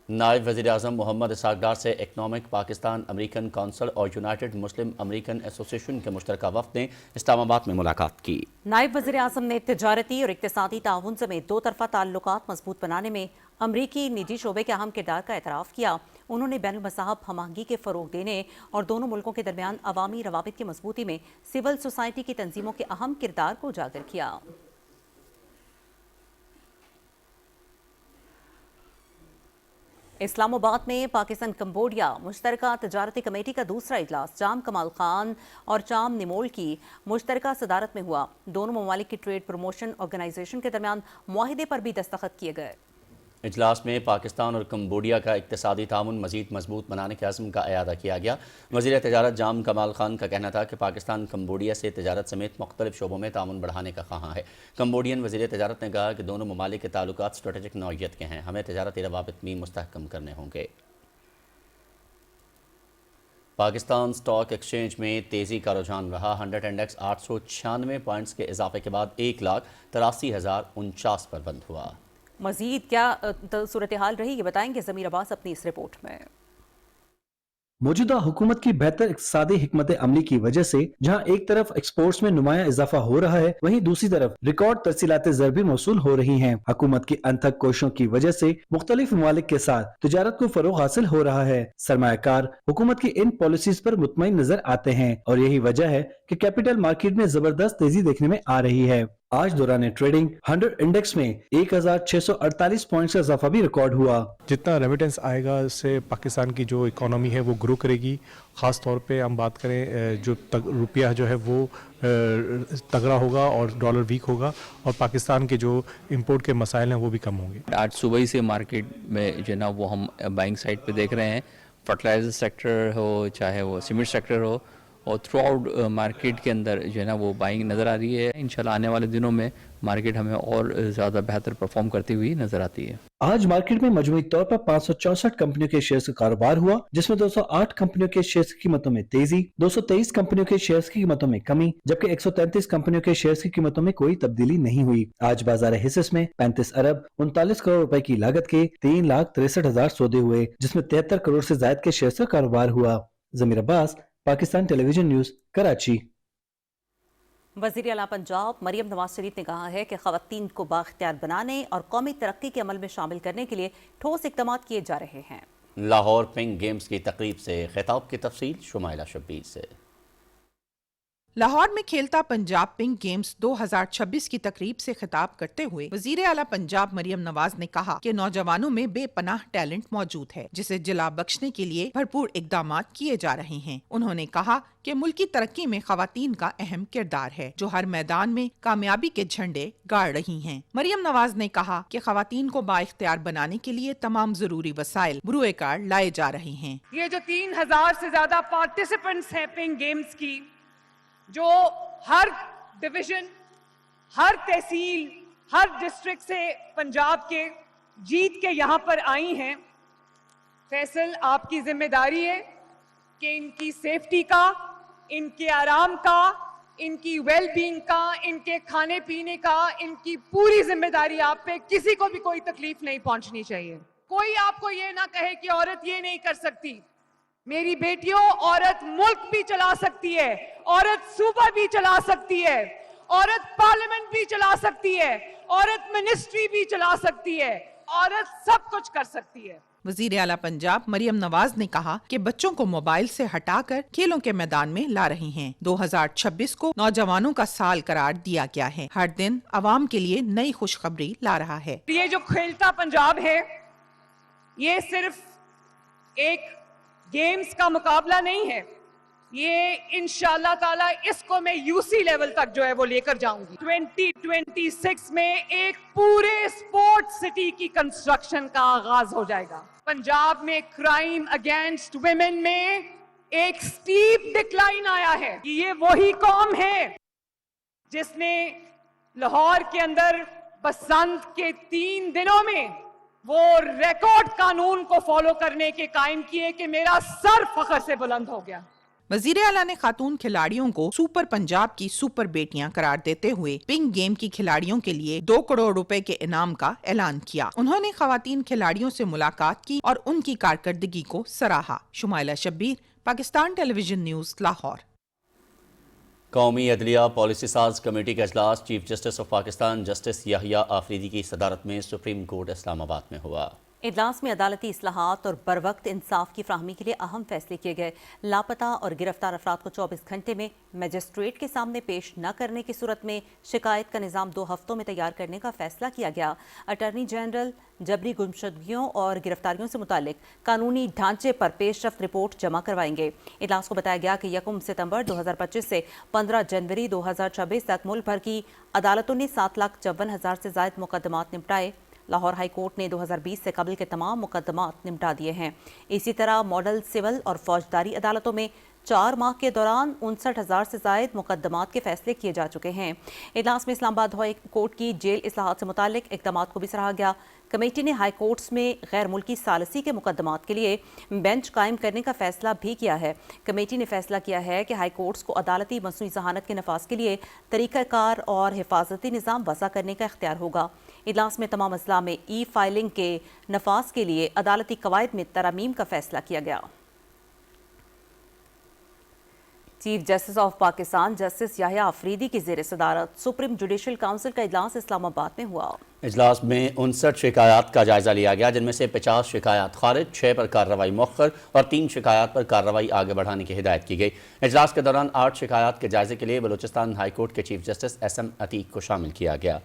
نائب وزیر اعظم محمد اسحاق ڈار سے اکنامک پاکستان امریکن کونسل اور یونائیٹڈ مسلم امریکن ایسوسی ایشن کے مشترکہ وفد نے اسلام آباد میں ملاقات کی۔ نائب وزیر اعظم نے تجارتی اور اقتصادی تعاون سمیت دو طرفہ تعلقات مضبوط بنانے میں امریکی نجی شعبے کے اہم کردار کا اعتراف کیا۔ انہوں نے بین المذاہب ہم آہنگی کے فروغ دینے اور دونوں ملکوں کے درمیان عوامی روابط کی مضبوطی میں سول سوسائٹی کی تنظیموں کے اہم کردار کو اجاگر کیا۔ اسلام آباد میں پاکستان کمبوڈیا مشترکہ تجارتی کمیٹی کا دوسرا اجلاس جام کمال خان اور چام نمول کی مشترکہ صدارت میں ہوا۔ دونوں ممالک کی ٹریڈ پروموشن آرگنائزیشن کے درمیان معاہدے پر بھی دستخط کیے گئے۔ اجلاس میں پاکستان اور کمبوڈیا کا اقتصادی تعاون مزید مضبوط بنانے کے عزم کا اعادہ کیا گیا۔ وزیر تجارت جام کمال خان کا کہنا تھا کہ پاکستان کمبوڈیا سے تجارت سمیت مختلف شعبوں میں تعاون بڑھانے کا خواہاں ہے۔ کمبوڈین وزیر تجارت نے کہا کہ دونوں ممالک کے تعلقات اسٹریٹجک نوعیت کے ہیں، ہمیں تجارتی روابط بھی مستحکم کرنے ہوں گے۔ پاکستان سٹاک ایکسچینج میں تیزی کا رجحان رہا۔ 100 انڈیکس 896 پوائنٹس کے اضافے کے بعد 1,83,049 پر بند ہوا۔ مزید کیا صورتحال رہی یہ بتائیں گے ضمیر عباس اپنی اس رپورٹ میں۔ موجودہ حکومت کی بہتر اقتصادی حکمت عملی کی وجہ سے جہاں ایک طرف ایکسپورٹس میں نمایاں اضافہ ہو رہا ہے، وہیں دوسری طرف ریکارڈ ترسیلات زر بھی موصول ہو رہی ہیں۔ حکومت کی انتھک کوششوں کی وجہ سے مختلف ممالک کے ساتھ تجارت کو فروغ حاصل ہو رہا ہے۔ سرمایہ کار حکومت کی ان پالیسیز پر مطمئن نظر آتے ہیں اور یہی وجہ ہے کہ کیپٹل مارکیٹ میں زبردست تیزی دیکھنے میں آ رہی ہے۔ آج دوران ٹریڈنگ 100 انڈیکس میں 1,648 پوائنٹس کا اضافہ بھی ریکارڈ ہوا۔ جتنا ریمیٹنس آئے گا اس سے پاکستان کی جو اکانومی ہے وہ گرو کرے گی۔ خاص طور پہ ہم بات کریں جو روپیہ جو ہے وہ تگڑا ہوگا اور ڈالر ویک ہوگا اور پاکستان کے جو امپورٹ کے مسائل ہیں وہ بھی کم ہوں گے۔ آج صبح ہی سے مارکیٹ میں جو ہے نا وہ ہم بائنگ سائڈ پہ دیکھ رہے ہیں، فرٹیلائزر سیکٹر ہو چاہے وہ سیمنٹ سیکٹر ہو، اور تھرو آؤٹ مارکیٹ کے اندر جو ہے نا وہ بائنگ نظر آ رہی ہے۔ انشاءاللہ آنے والے دنوں میں مارکیٹ ہمیں اور زیادہ بہتر پرفارم کرتی ہوئی نظر آتی ہے۔ آج مارکیٹ میں مجموعی طور پر 564 کمپنیوں کے شیئرز کا کاروبار ہوا، جس میں 208 کمپنیوں کے شیئرز کی قیمتوں میں تیزی، 223 کمپنیوں کے شیئرز کی قیمتوں میں کمی، جبکہ 133 کمپنیوں کے شیئرز کی قیمتوں میں کوئی تبدیلی نہیں ہوئی۔ آج بازار حصص میں 35 ارب 39 کروڑ روپے کی لاگت کے 3,63,000 سودے ہوئے، جس میں 73 کروڑ سے زائد کے شیئرز کا کاروبار ہوا۔ ضمیر عباس، پاکستان ٹیلی ویژن نیوز، کراچی۔ وزیر اعلیٰ پنجاب مریم نواز شریف نے کہا ہے کہ خواتین کو بااختیار بنانے اور قومی ترقی کے عمل میں شامل کرنے کے لیے ٹھوس اقدامات کیے جا رہے ہیں۔ لاہور پنک گیمز کی تقریب سے خطاب کی تفصیل شمائلہ شبیر سے۔ लाहौर में खेलता पंजाब पिंक गेम्स 2026 की तकरीब से खिताब करते हुए वजीर आला पंजाब मरियम नवाज ने कहा कि नौजवानों में बेपनाह टैलेंट मौजूद है जिसे जिला बख्शने के लिए भरपूर इकदाम किए जा रहे हैं। उन्होंने कहा कि मुल्क की तरक्की में खवातीन का अहम किरदार है जो हर मैदान में कामयाबी के झंडे गाड़ रही हैं। मरियम नवाज ने कहा कि खवातीन को बाइख्तियार बनाने के लिए तमाम जरूरी वसाइल बुरुए कार लाए जा रहे हैं। ये जो 3000 से ज्यादा पार्टिसिपेंट्स हैं पिंक गेम्स की, जो हर डिवीजन, हर तहसील, हर डिस्ट्रिक्ट से पंजाब के जीत के यहाँ पर आई हैं, फैसल आपकी जिम्मेदारी है कि इनकी सेफ्टी का, इनके आराम का, इनकी वेल बीइंग का, इनके खाने पीने का, इनकी पूरी जिम्मेदारी आप पे, किसी को भी कोई तकलीफ नहीं पहुंचनी चाहिए। कोई आपको ये ना कहे कि औरत ये नहीं कर सकती। मेरी बेटियों, औरत मुल्क भी चला सकती है, औरत सूबा भी चला सकती है, औरत पार्लियामेंट भी चला सकती है, औरत मिनिस्ट्री भी चला सकती है, औरत सब कुछ कर सकती है। वजीर आला पंजाब मरियम नवाज ने कहा कि बच्चों को मोबाइल से हटाकर खेलों के मैदान में ला रही हैं। 2026 को नौजवानों का साल करार दिया गया है। हर दिन आवाम के लिए नई खुशखबरी ला रहा है। ये जो खेलता पंजाब है, ये सिर्फ एक गेम्स का मुकाबला नहीं है, ये इंशाल्लाह ताला इसको मैं यूसी लेवल तक जो है वो लेकर जाऊंगी। 2026 में एक पूरे स्पोर्ट्स सिटी की कंस्ट्रक्शन का आगाज हो जाएगा। पंजाब में क्राइम अगेंस्ट वुमेन में एक स्टीप डिक्लाइन आया है। ये वही कौम है जिसने लाहौर के अंदर बसंत के 3 दिनों में वो रिकॉर्ड कानून को फॉलो करने के कायम किए कि मेरा सर फख्र से बुलंद हो गया। वजीर आला ने खातून खिलाड़ियों को सुपर पंजाब की सुपर बेटियां करार देते हुए पिंक गेम की खिलाड़ियों के लिए 2 करोड़ रुपए के इनाम का ऐलान किया। उन्होंने खवातीन खिलाड़ियों से मुलाकात की और उनकी कारकर्दगी को सराहा। Shumaila Shabbir, Pakistan television news, Lahore. कौमी अदलिया पॉलिसी साज कमेटी का इजलास chief justice of Pakistan justice Yahya Afridi की सदारत में सुप्रीम कोर्ट इस्लामाबाद में हुआ। इजलास में अदालती इस्लाहात और बरवक्त इंसाफ की फ्राहमी के लिए अहम फैसले किए गए। लापता और गिरफ्तार अफराद को 24 घंटे में मजिस्ट्रेट के सामने पेश न करने की सूरत में शिकायत का निज़ाम 2 हफ्तों में तैयार करने का फैसला किया गया। अटॉर्नी जनरल जबरी गुमशुदगियों और गिरफ्तारियों से मुतालिक कानूनी ढांचे पर पेशरफ्त रिपोर्ट जमा करवाएंगे। इजलास को बताया गया कि 1 सितंबर 2025 से 15 जनवरी 2026 तक मुल्क भर की अदालतों ने 7,54,000 से ज़ायद मुकदमात निपटाए। लाहौर हाई कोर्ट ने 2020 से कबल के तमाम मुकदमात निपटा दिए हैं। इसी तरह मॉडल सिविल और फौजदारी अदालतों में 4 माह के दौरान 59,000 से ज़ायद मुकदमात के फैसले किए जा चुके हैं। इजलास में इस्लामाबाद हाई कोर्ट की जेल इस्लाहात से मुतालिक इक़दाम को भी सराहा गया। कमेटी ने हाई कोर्ट्स में गैर मुल्की सालसी के मुकदमात के लिए बेंच कायम करने का फैसला भी किया है। कमेटी ने फैसला किया है कि हाई कोर्ट्स को अदालती मसनूई ज़हानत के नफाज के लिए तरीक़ाकार और हिफाजती निज़ाम वज़ा करने का इख्तियार होगा। इजलास में तमाम अजला में ई फाइलिंग के नफाज के लिए अदालती कवायद में तरमीम का फैसला किया गया। Chief justice of Pakistan justice Yahya Afridi की ज़ेर सदारत सुप्रीम जुडिशल काउंसिल का इजलास इस्लामाबाद में हुआ। इजलास में 59 शिकायत का जायजा लिया गया, जिनमें से 50 शिकायत खारिज, 6 पर कार्रवाई मौखर और 3 शिकायत पर कार्रवाई आगे बढ़ाने की हिदायत की गई। इजलास के दौरान 8 शिकायत के जायजे के लिए बलूचिस्तान हाई कोर्ट के चीफ जस्टिस SM अतीक को शामिल किया गया।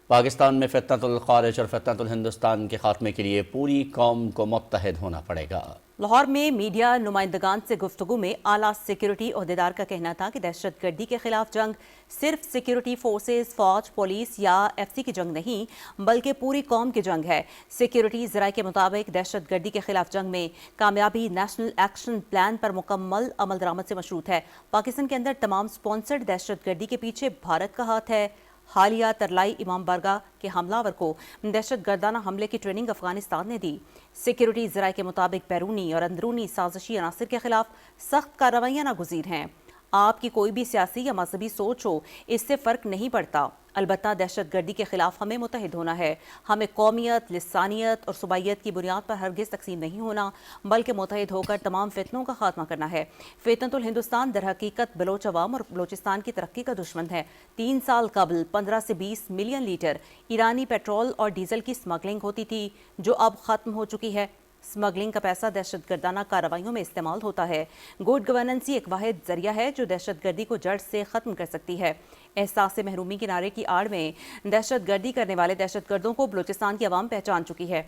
पाकिस्तान में फितनतुल खारिज और फितनतुल हिंदुस्तान के खात्मे के लिए पूरी कौम को मुत्तहिद होना पड़ेगा। लाहौर में मीडिया नुमाइंदगान से गुफ्तगू में आला सिक्योरिटी ओहदेदार का कहना था कि दहशतगर्दी के खिलाफ जंग सिर्फ सिक्योरिटी फोर्सेस, फौज, पुलिस या FC की जंग नहीं बल्कि पूरी कौम की जंग है। सिक्योरिटी ज़राए के मुताबिक दहशतगर्दी के खिलाफ जंग में कामयाबी नेशनल एक्शन प्लान पर मुकम्मल अमल दरामद से मशरूत है। पाकिस्तान के अंदर तमाम स्पॉन्सर्ड दहशतगर्दी के पीछे भारत का हाथ है। हालिया तरलाई इमाम बारगाह के हमलावर को दहशतगर्दाना हमले की ट्रेनिंग अफगानिस्तान ने दी। सिक्योरिटी ज़राए के मुताबिक बैरूनी और अंदरूनी साजिशी अनासर के खिलाफ सख्त कार्रवाइयाँ नागुज़ीर हैं। आपकी कोई भी सियासी या मजहबी सोच हो, इससे फ़र्क नहीं पड़ता। अलबत्ता दहशतगर्दी के खिलाफ हमें मुत्तहिद होना है। हमें कौमियत, लिसानियत और सूबाइयत की बुनियाद पर हरगिज़ तकसीम नहीं होना बल्कि मुत्तहिद होकर तमाम फितनों का खात्मा करना है। फितनतुल हिंदुस्तान दर हकीकत बलोच अवाम और बलोचिस्तान की तरक्की का दुश्मन है। 3 साल कबल 15 से 20 मिलियन लीटर ईरानी पेट्रोल और डीजल की स्मगलिंग होती थी, जो अब ख़त्म हो चुकी है। स्मगलिंग का पैसा दहशत गर्दाना कार्रवाइयों में इस्तेमाल होता है। गुड गवर्नेंस ही एक वाहिद जरिया है जो दहशत गर्दी को जड़ से ख़त्म कर सकती है। एहसास से महरूमी के नारे की आड़ में दहशत गर्दी करने वाले दहशत गर्दों को बलूचिस्तान की आवाम पहचान चुकी है।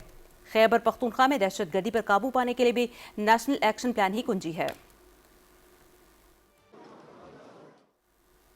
खैबर पख्तूनख्वा में दहशत गर्दी पर काबू पाने के लिए भी नेशनल एक्शन प्लान ही कुंजी है।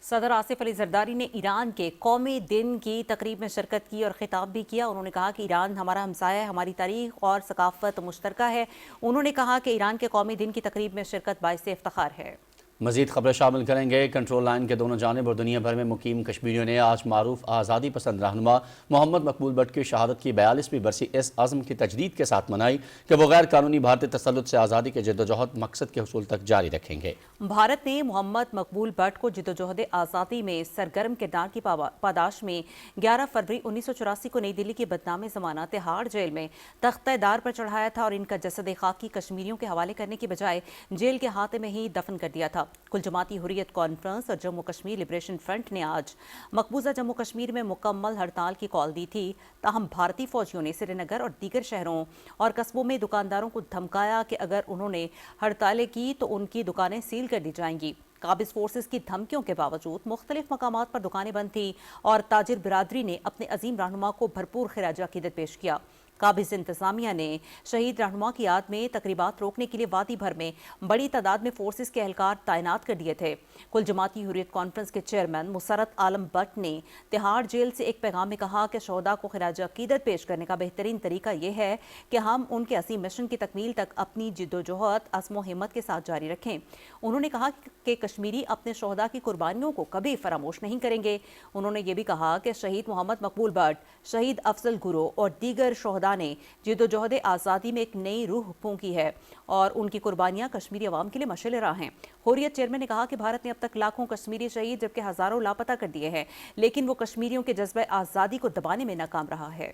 सदर आसिफ अली जरदारी ने ईरान के कौमी दिन की तकरीब में शिरकत की और खिताब भी किया। उन्होंने कहा कि ईरान हमारा हमसाया है, हमारी तारीख और सकाफत मुश्तरका है। उन्होंने कहा कि ईरान के कौमी दिन की तकरीब में शिरकत बाइसे इफ्तिखार है। मज़ीद खबरें शामिल करेंगे। कंट्रोल लाइन के दोनों जानिब और दुनिया भर में मुकीम कश्मीरियों ने आज मारूफ आज़ादी पसंद रहनुमा मोहम्मद मकबूल बट की शहादत की 42वीं बरसी इस अज़्म की तजदीद के साथ मनाई कि वो गैर कानूनी भारतीय तसल्लुत से आज़ादी के जद्दोजहद मकसद के हुसूल तक जारी रखेंगे। भारत ने मोहम्मद मकबूल बट को जद्दोजहद आज़ादी में सरगर्म किरदार की पादाश में 11 फरवरी 1984 को नई दिल्ली की बदनाम ज़माना तिहाड़ जेल में तख्ते-दार पर चढ़ाया था और इनका जसद खाकी कश्मीरियों के हवाले करने की बजाय जेल के हाथे में ही दफन कर दिया था। कुल जमाती हुर्रियत कॉन्फ्रेंस और जम्मू कश्मीर लिबरेशन फ्रंट ने आज मकबूजा जम्मू कश्मीर में मुकम्मल हड़ताल की कॉल दी थी। ताहम भारतीय फौजियों ने श्रीनगर और दीगर शहरों और कस्बों में दुकानदारों को धमकाया कि अगर उन्होंने हड़तालें की तो उनकी दुकानें सील कर दी जाएंगी। काबिज फोर्सेस की धमकियों के बावजूद मुख्तलिफ मकामात पर दुकानें बंद थी और ताजिर बिरादरी ने अपने अजीम रहनुमा को भरपूर खिराज अकीदत पेश किया। काबिज इंतजामिया ने शहीद रहनुमा की याद में तकरीबात रोकने के लिए वादी भर में बड़ी तादाद में फोर्सेस के एहलकार तैनात कर दिए थे। कुल जमाती हुर्रियत कॉन्फ्रेंस के चेयरमैन मुसरत आलम बट ने तिहाड़ जेल से एक पैगाम में कहा कि शोहदा को खिराज अकीदत पेश करने का बेहतरीन तरीका यह है कि हम उनके असीम मिशन की तकमील तक अपनी जिद्दोजहद अज़्म हिम्मत के साथ जारी रखें। उन्होंने कहा कि कश्मीरी अपने शोहदा की कुर्बानियों को कभी फरामोश नहीं करेंगे। उन्होंने ये भी कहा कि शहीद मोहम्मद मकबूल बट, शहीद अफजल गुरो और दीगर शोहदा ने जिद्दोजहद आज़ादी में एक नई रूह फूंकी है और उनकी कुर्बानियां कश्मीरी अवाम के लिए मशाल राह हैं। हुर्रियत चेयरमैन ने कहा कि भारत ने अब तक लाखों कश्मीरी शहीद जबकि हजारों लापता कर दिए हैं, लेकिन वो कश्मीरियों के जज्बे आज़ादी को दबाने में नाकाम रहा है।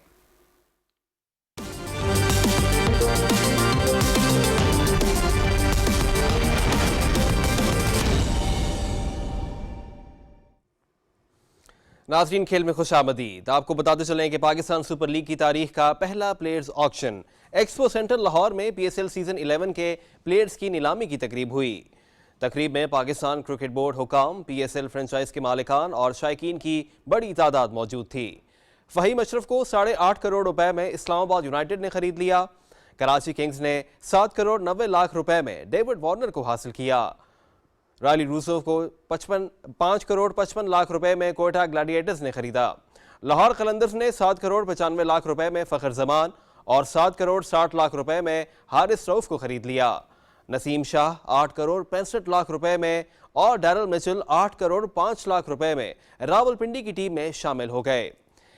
नाज़रीन, खेल में खुश आमदीद। आपको बताते चलें कि पाकिस्तान सुपर लीग की तारीख का पहला players auction expo centre Lahore में PSL सीजन 11 के प्लेयर्स की नीलामी की तकरीब हुई। तकरीब में पाकिस्तान क्रिकेट बोर्ड हुकाम, PSL फ्रेंचाइज के मालिकान और शायकीन की बड़ी तादाद मौजूद थी। फ़हीम अशरफ को 8.5 करोड़ रुपए में इस्लामाबाद यूनाइटेड ने खरीद लिया। कराची किंग्स ने 7 करोड़ 90 लाख रुपए में डेविड वार्नर को हासिल किया। राली रूसोव को 5 करोड़ 55 लाख रुपए में कोयटा ग्लैडिएटर्स ने खरीदा। लाहौर कलंदर्स ने 7 करोड़ 95 लाख रुपए में फ़खर जमान और 7 करोड़ 60 लाख रुपए में हारिस रऊफ को खरीद लिया। नसीम शाह 8 करोड़ 65 लाख रुपए में और डैरल मिचेल 8 करोड़ 5 लाख रुपए में रावलपिंडी की टीम में शामिल हो गए।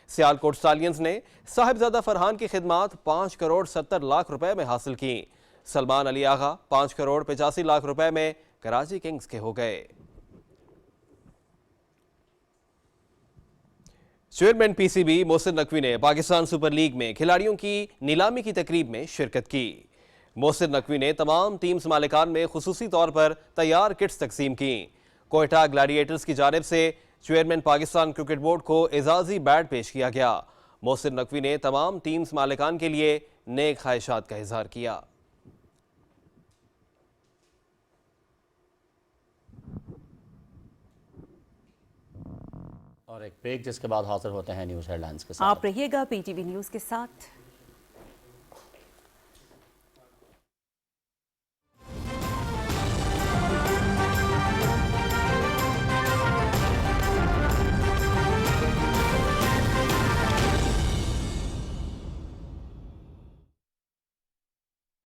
सियालकोट स्टालियंस ने साहिबजादा फरहान की खिदमात 5 करोड़ 70 लाख रुपए में हासिल की। सलमान अली आगा 5 करोड़ 85 लाख रुपए में कराची किंग्स के हो गए। चेयरमैन PCB मोहसिन नकवी ने पाकिस्तान सुपर लीग में खिलाड़ियों की नीलामी की तकरीब में शिरकत की। मोहसिन नकवी ने तमाम टीम्स मालिकान में खुसूसी तौर पर तैयार किट्स तकसीम की। कोयटा ग्लैडिएटर्स की जानिब से चेयरमैन पाकिस्तान क्रिकेट बोर्ड को एजाजी बैट पेश किया गया। मोहसिन नकवी ने तमाम टीम्स मालिकान के लिए नेक ख्वाहिशात का इजहार किया। और एक ब्रेक जिसके बाद हाजिर होते हैं न्यूज़ हेडलाइंस के साथ। आप रहिएगा PTV न्यूज़ के साथ।